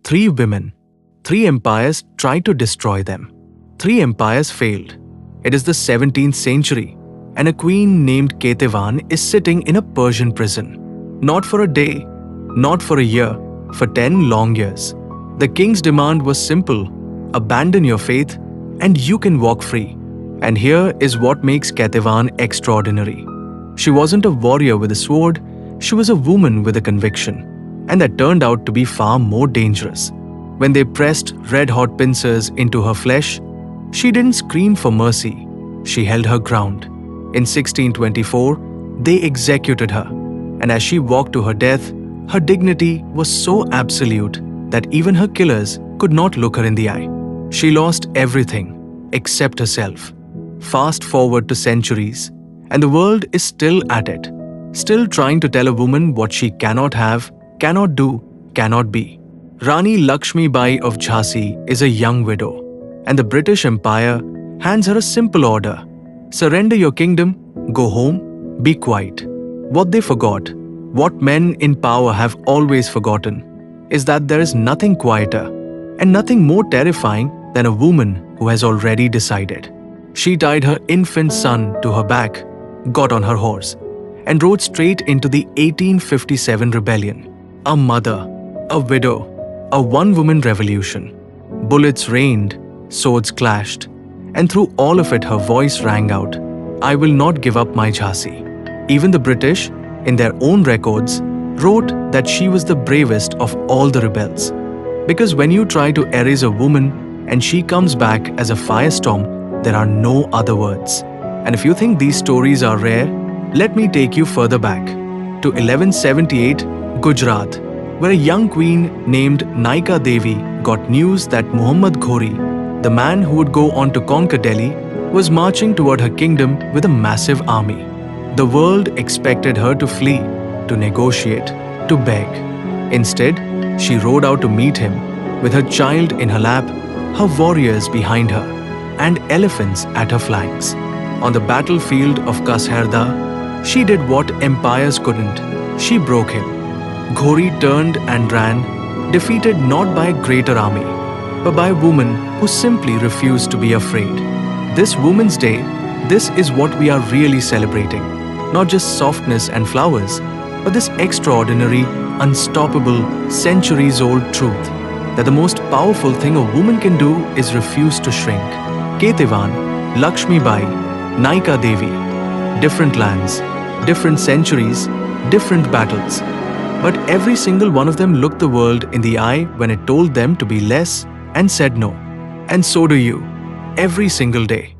Three women, three empires tried to destroy them. Three empires failed. It is the 17th century, and a queen named Ketevan is sitting in a Persian prison. Not for a day, not for a year, for 10 long years. The king's demand was simple: abandon your faith, and you can walk free. And here is what makes Ketevan extraordinary. She wasn't a warrior with a sword, she was a woman with a conviction. And that turned out to be far more dangerous. When they pressed red-hot pincers into her flesh, she didn't scream for mercy, she held her ground. In 1624, they executed her, and as she walked to her death, her dignity was so absolute that even her killers could not look her in the eye. She lost everything except herself. Fast forward to centuries, and the world is still at it, still trying to tell a woman what she cannot have, cannot do, cannot be. Rani Lakshmi of Jhansi is a young widow, and the British Empire hands her a simple order: surrender your kingdom, go home, be quiet. What they forgot, what men in power have always forgotten, is that there is nothing quieter and nothing more terrifying than a woman who has already decided. She tied her infant son to her back, got on her horse, and rode straight into the 1857 rebellion. A mother, a widow, a one-woman revolution. Bullets rained, swords clashed, and through all of it her voice rang out, "I will not give up my Jhansi." Even the British, in their own records, wrote that she was the bravest of all the rebels. Because when you try to erase a woman and she comes back as a firestorm, there are no other words. And if you think these stories are rare, let me take you further back to 1178 Gujarat, where a young queen named Naika Devi got news that Muhammad Ghori, the man who would go on to conquer Delhi, was marching toward her kingdom with a massive army. The world expected her to flee, to negotiate, to beg. Instead, she rode out to meet him, with her child in her lap, her warriors behind her, and elephants at her flanks. On the battlefield of Kasherda, she did what empires couldn't. She broke him. Ghori turned and ran, defeated not by a greater army, but by a woman who simply refused to be afraid. This Women's Day, this is what we are really celebrating. Not just softness and flowers, but this extraordinary, unstoppable, centuries-old truth that the most powerful thing a woman can do is refuse to shrink. Ketevan, Lakshmi Bai, Naika Devi. Different lands, different centuries, different battles. But every single one of them looked the world in the eye when it told them to be less and said no. And so do you, every single day.